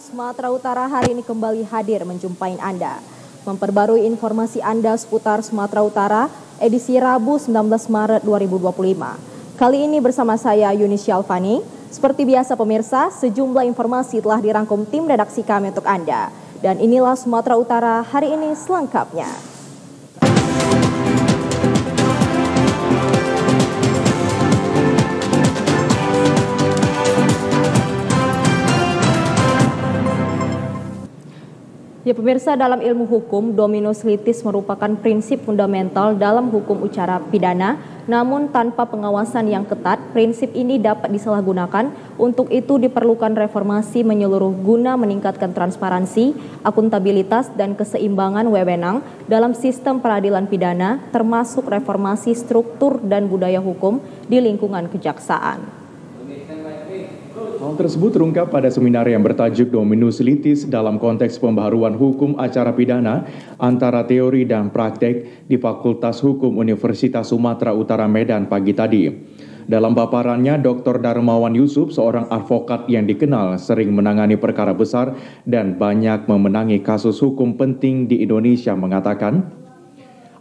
Sumatera Utara hari ini kembali hadir menjumpai Anda. Memperbarui informasi Anda seputar Sumatera Utara, edisi Rabu 19 Maret 2025. Kali ini bersama saya Yuni Syalfani. Seperti biasa pemirsa, sejumlah informasi telah dirangkum tim redaksi kami untuk Anda. Dan inilah Sumatera Utara hari ini selengkapnya. Ya pemirsa, dalam ilmu hukum, dominus litis merupakan prinsip fundamental dalam hukum acara pidana. Namun tanpa pengawasan yang ketat, prinsip ini dapat disalahgunakan. Untuk itu diperlukan reformasi menyeluruh guna meningkatkan transparansi, akuntabilitas, dan keseimbangan wewenang dalam sistem peradilan pidana, termasuk reformasi struktur dan budaya hukum di lingkungan kejaksaan. Hal tersebut terungkap pada seminar yang bertajuk Dominus Litis dalam konteks pembaharuan hukum acara pidana antara teori dan praktek di Fakultas Hukum Universitas Sumatera Utara Medan pagi tadi. Dalam paparannya, Dr. Darmawan Yusuf, seorang advokat yang dikenal sering menangani perkara besar dan banyak memenangi kasus hukum penting di Indonesia, mengatakan,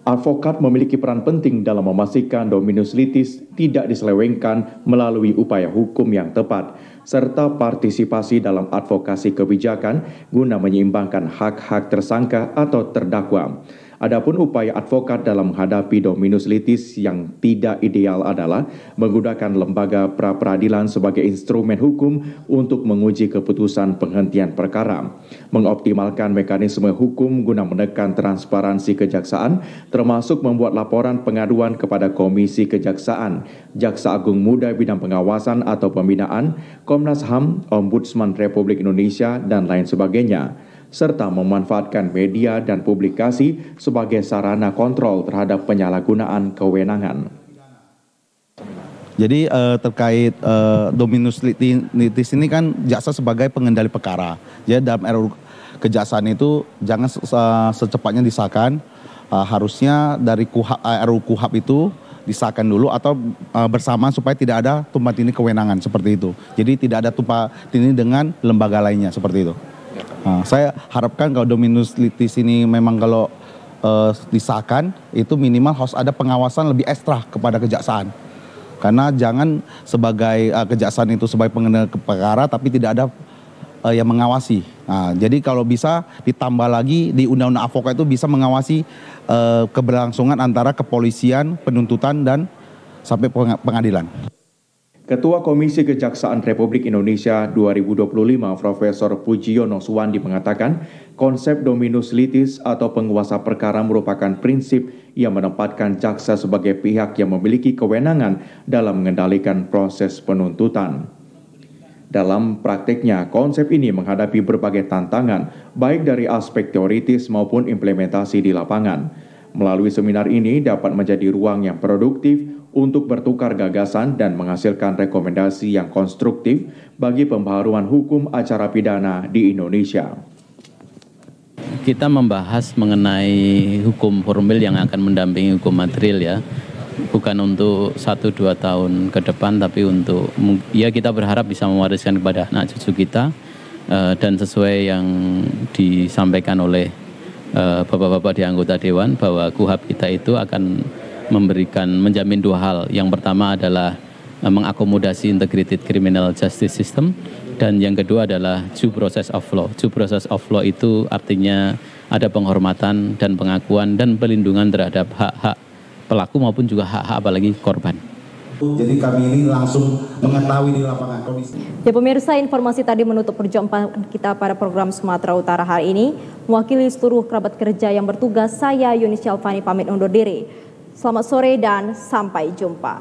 advokat memiliki peran penting dalam memastikan dominus litis tidak diselewengkan melalui upaya hukum yang tepat, serta partisipasi dalam advokasi kebijakan guna menyeimbangkan hak-hak tersangka atau terdakwa. Adapun upaya advokat dalam menghadapi dominus litis yang tidak ideal adalah menggunakan lembaga pra-peradilan sebagai instrumen hukum untuk menguji keputusan penghentian perkara, mengoptimalkan mekanisme hukum guna menekan transparansi kejaksaan, termasuk membuat laporan pengaduan kepada Komisi Kejaksaan, Jaksa Agung Muda Bidang Pengawasan atau Pembinaan, Komnas HAM, Ombudsman Republik Indonesia, dan lain sebagainya, serta memanfaatkan media dan publikasi sebagai sarana kontrol terhadap penyalahgunaan kewenangan. Jadi terkait dominus litis ini kan jaksa sebagai pengendali perkara. Jadi dalam RUU Kejaksaan itu jangan secepatnya disahkan, harusnya dari RUU KUHP itu disahkan dulu atau bersama supaya tidak ada tumpang tindih kewenangan seperti itu. Jadi tidak ada tumpang tindih dengan lembaga lainnya seperti itu. Saya harapkan kalau dominus litis ini memang kalau disahkan itu minimal harus ada pengawasan lebih ekstra kepada kejaksaan. Karena jangan sebagai kejaksaan itu sebagai pengendali perkara tapi tidak ada yang mengawasi. Jadi kalau bisa ditambah lagi di undang-undang advokat itu bisa mengawasi keberlangsungan antara kepolisian, penuntutan dan sampai pengadilan. Ketua Komisi Kejaksaan Republik Indonesia 2025, Profesor Pujiono Suwandi mengatakan, konsep dominus litis atau penguasa perkara merupakan prinsip yang menempatkan jaksa sebagai pihak yang memiliki kewenangan dalam mengendalikan proses penuntutan. Dalam prakteknya, konsep ini menghadapi berbagai tantangan, baik dari aspek teoritis maupun implementasi di lapangan. Melalui seminar ini dapat menjadi ruang yang produktif untuk bertukar gagasan dan menghasilkan rekomendasi yang konstruktif bagi pembaharuan hukum acara pidana di Indonesia. Kita membahas mengenai hukum formil yang akan mendampingi hukum material ya. Bukan untuk 1-2 tahun ke depan, tapi untuk ya kita berharap bisa mewariskan kepada anak cucu kita dan sesuai yang disampaikan oleh bapak-bapak di anggota Dewan bahwa KUHP kita itu akan menjamin 2 hal. Yang pertama adalah mengakomodasi integrated criminal justice system, dan yang kedua adalah due process of law. Due process of law itu artinya ada penghormatan dan pengakuan dan perlindungan terhadap hak-hak pelaku maupun juga hak-hak apalagi korban. Jadi kami ini langsung mengetahui di lapangan kondisi. Ya pemirsa, informasi tadi menutup perjumpaan kita pada program Sumatera Utara hari ini. Mewakili seluruh kerabat kerja yang bertugas, saya Yuni Syalfani pamit undur diri. Selamat sore dan sampai jumpa.